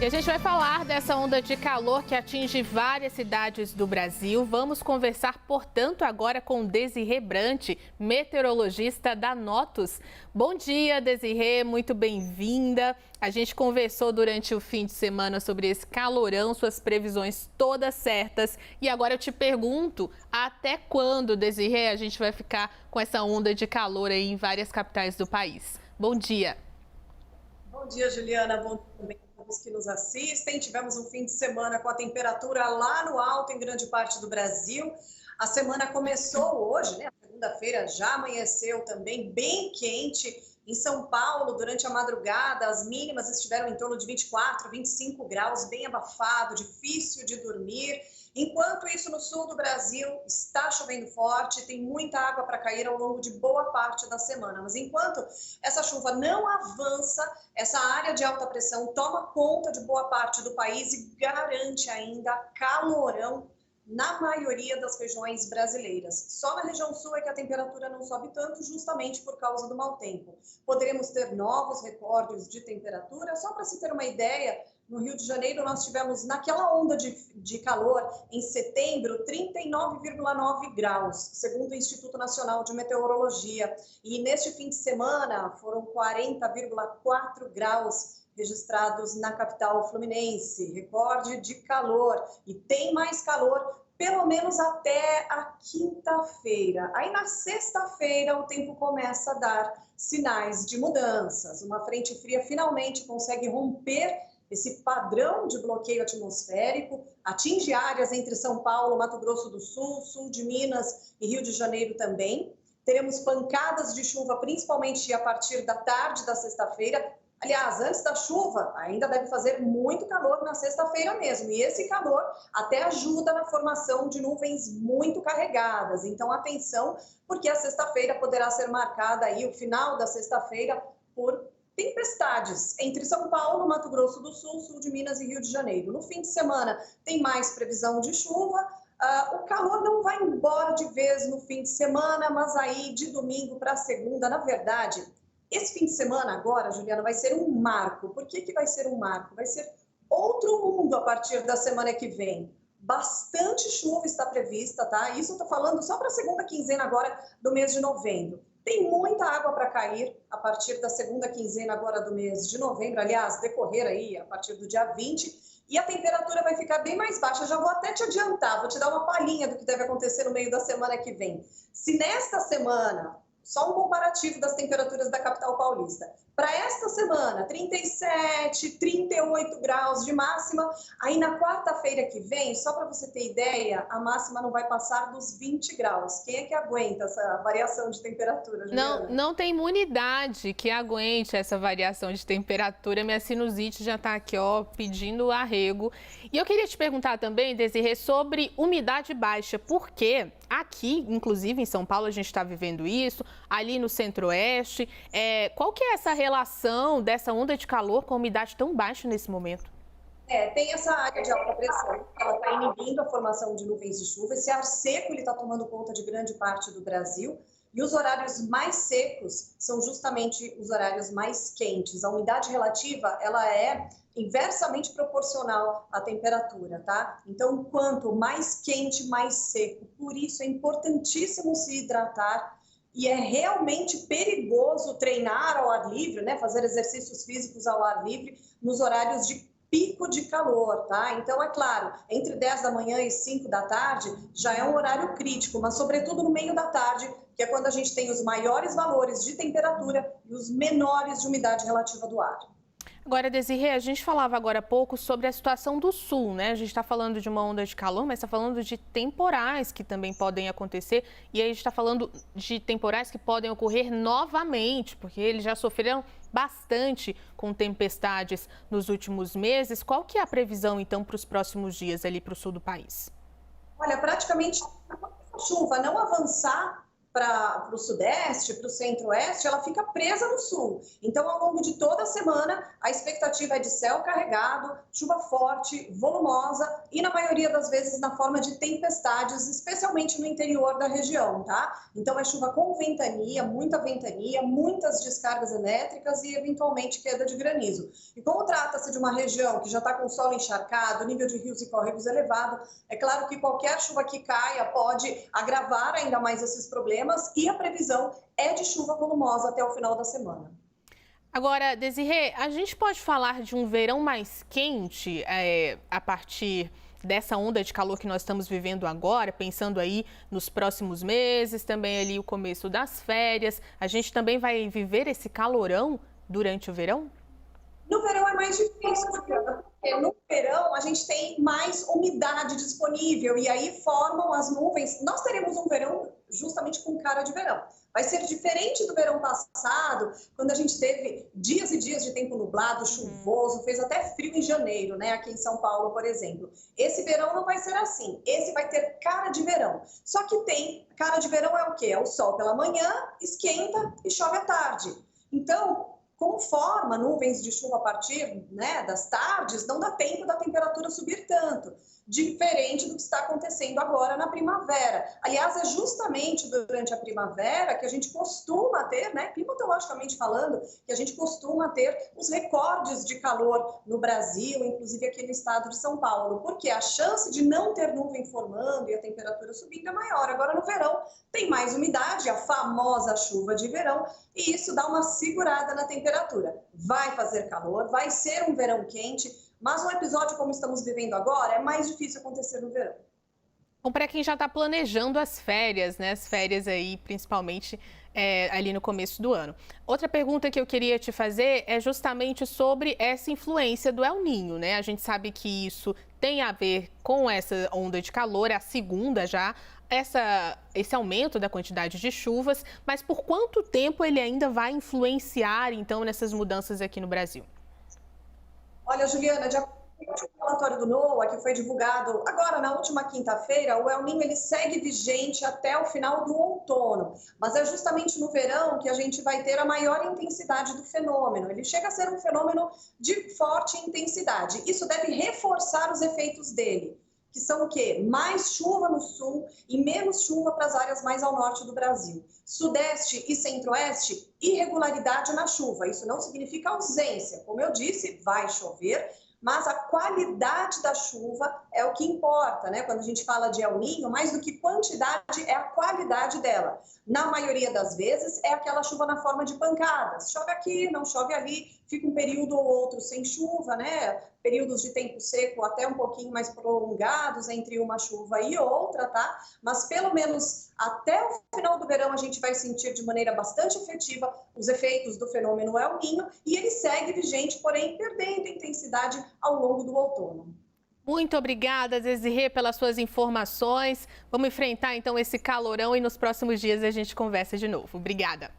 E a gente vai falar dessa onda de calor que atinge várias cidades do Brasil. Vamos conversar, portanto, agora com Desirê Brant, meteorologista da Notus. Bom dia, Desirê, muito bem-vinda. A gente conversou durante o fim de semana sobre esse calorão, suas previsões todas certas. E agora eu te pergunto, até quando, Desirê, a gente vai ficar com essa onda de calor aí em várias capitais do país? Bom dia. Bom dia, Juliana. Bom dia também a todos que nos assistem. Tivemos um fim de semana com a temperatura lá no alto em grande parte do Brasil. A semana começou hoje, né? Segunda-feira já amanheceu também bem quente. Em São Paulo, durante a madrugada, as mínimas estiveram em torno de 24, 25 graus, bem abafado, difícil de dormir. Enquanto isso, no sul do Brasil, está chovendo forte, tem muita água para cair ao longo de boa parte da semana. Mas enquanto essa chuva não avança, essa área de alta pressão toma conta de boa parte do país e garante ainda calorão na maioria das regiões brasileiras. Só na região sul é que a temperatura não sobe tanto, justamente por causa do mau tempo. Poderemos ter novos recordes de temperatura. Só para se ter uma ideia, no Rio de Janeiro nós tivemos, naquela onda de calor, em setembro, 39,9 graus, segundo o Instituto Nacional de Meteorologia. E neste fim de semana foram 40,4 graus registrados na capital fluminense, recorde de calor, e tem mais calor pelo menos até a quinta-feira. Aí na sexta-feira o tempo começa a dar sinais de mudanças. Uma frente fria finalmente consegue romper esse padrão de bloqueio atmosférico, atinge áreas entre São Paulo, Mato Grosso do Sul, sul de Minas e Rio de Janeiro também. Teremos pancadas de chuva, principalmente a partir da tarde da sexta-feira. Aliás, antes da chuva, ainda deve fazer muito calor na sexta-feira mesmo. E esse calor até ajuda na formação de nuvens muito carregadas. Então, atenção, porque a sexta-feira poderá ser marcada aí, o final da sexta-feira, por tempestades entre São Paulo, Mato Grosso do Sul, sul de Minas e Rio de Janeiro. No fim de semana, tem mais previsão de chuva. O calor não vai embora de vez no fim de semana, mas aí de domingo para segunda, na verdade... Esse fim de semana agora, Juliana, vai ser um marco. Por que vai ser um marco? Vai ser outro mundo a partir da semana que vem. Bastante chuva está prevista, tá? Isso eu estou falando só para a segunda quinzena agora do mês de novembro. Tem muita água para cair a partir da segunda quinzena agora do mês de novembro. Aliás, decorrer aí a partir do dia 20. E a temperatura vai ficar bem mais baixa. Já vou até te adiantar, vou te dar uma palhinha do que deve acontecer no meio da semana que vem. Se nesta semana... Só um comparativo das temperaturas da capital paulista. Para esta semana, 37, 38 graus de máxima. Aí na quarta-feira que vem, só para você ter ideia, a máxima não vai passar dos 20 graus. Quem é que aguenta essa variação de temperatura, Juliana? Não tem imunidade que aguente essa variação de temperatura. Minha sinusite já está aqui, ó, pedindo arrego. E eu queria te perguntar também, Desirê, sobre umidade baixa. Porque aqui, inclusive em São Paulo, a gente está vivendo isso. Ali no centro-oeste, qual que é essa relação dessa onda de calor com a umidade tão baixa nesse momento? Tem essa área de alta pressão, ela está inibindo a formação de nuvens de chuva. Esse ar seco está tomando conta de grande parte do Brasil. E os horários mais secos são justamente os horários mais quentes. A umidade relativa, ela é inversamente proporcional à temperatura, tá? Então, quanto mais quente, mais seco. Por isso, é importantíssimo se hidratar. E é realmente perigoso treinar ao ar livre, né? Fazer exercícios físicos ao ar livre nos horários de pico de calor, tá? Então, é claro, entre 10 da manhã e 5 da tarde já é um horário crítico, mas sobretudo no meio da tarde, que é quando a gente tem os maiores valores de temperatura e os menores de umidade relativa do ar. Agora, Desirê, a gente falava agora há pouco sobre a situação do sul, né? A gente está falando de uma onda de calor, mas está falando de temporais que também podem acontecer. E aí a gente está falando de temporais que podem ocorrer novamente, porque eles já sofreram bastante com tempestades nos últimos meses. Qual que é a previsão, então, para os próximos dias ali para o sul do país? Olha, praticamente a chuva não avançar para o sudeste, para o centro-oeste, ela fica presa no sul. Então, ao longo de toda a semana, a expectativa é de céu carregado, chuva forte, volumosa e, na maioria das vezes, na forma de tempestades, especialmente no interior da região, tá? Então, é chuva com ventania, muitas descargas elétricas e, eventualmente, queda de granizo. E como trata-se de uma região que já está com o solo encharcado, nível de rios e córregos elevado, é claro que qualquer chuva que caia pode agravar ainda mais esses problemas e a previsão é de chuva volumosa até o final da semana. Agora, Desirê, a gente pode falar de um verão mais quente a partir dessa onda de calor que nós estamos vivendo agora, pensando aí nos próximos meses, também ali o começo das férias. A gente também vai viver esse calorão durante o verão? No verão é mais difícil, Juliana, porque no verão a gente tem mais umidade disponível e aí formam as nuvens. Nós teremos um verão justamente com cara de verão. Vai ser diferente do verão passado, quando a gente teve dias e dias de tempo nublado, chuvoso, fez até frio em janeiro, né? Aqui em São Paulo, por exemplo. Esse verão não vai ser assim. Esse vai ter cara de verão. Só que tem cara de verão é o quê? É o sol pela manhã, esquenta e chove à tarde. Então, como forma nuvens de chuva a partir, né, das tardes, não dá tempo da temperatura subir tanto, diferente do que está acontecendo agora na primavera. Aliás, é justamente durante a primavera que a gente costuma ter, né, climatologicamente falando, que a gente costuma ter os recordes de calor no Brasil, inclusive aqui no estado de São Paulo, porque a chance de não ter nuvem formando e a temperatura subindo é maior. Agora, no verão, tem mais umidade, a famosa chuva de verão, e isso dá uma segurada na temperatura. Vai fazer calor, vai ser um verão quente, mas um episódio como estamos vivendo agora é mais difícil acontecer no verão. Bom, para quem já está planejando as férias, né? As férias aí, principalmente ali no começo do ano. Outra pergunta que eu queria te fazer é justamente sobre essa influência do El Niño, né? A gente sabe que isso tem a ver com essa onda de calor, a segunda já, esse aumento da quantidade de chuvas, mas por quanto tempo ele ainda vai influenciar, então, nessas mudanças aqui no Brasil? Olha, Juliana, de acordo com o relatório do NOAA, que foi divulgado agora na última quinta-feira, o El Niño ele segue vigente até o final do outono. Mas é justamente no verão que a gente vai ter a maior intensidade do fenômeno. Ele chega a ser um fenômeno de forte intensidade. Isso deve reforçar os efeitos dele, que são o quê? Mais chuva no sul e menos chuva para as áreas mais ao norte do Brasil. Sudeste e centro-oeste, irregularidade na chuva. Isso não significa ausência. Como eu disse, vai chover, mas a qualidade da chuva é o que importa, né? Quando a gente fala de El Niño, mais do que quantidade, é a qualidade dela. Na maioria das vezes, é aquela chuva na forma de pancadas. Chove aqui, não chove ali, fica um período ou outro sem chuva, né? Períodos de tempo seco até um pouquinho mais prolongados entre uma chuva e outra, tá? Mas pelo menos até o final do verão a gente vai sentir de maneira bastante efetiva os efeitos do fenômeno El Niño e ele segue vigente, porém perdendo intensidade ao longo do outono. Muito obrigada, Desirê, pelas suas informações. Vamos enfrentar então esse calorão e nos próximos dias a gente conversa de novo. Obrigada.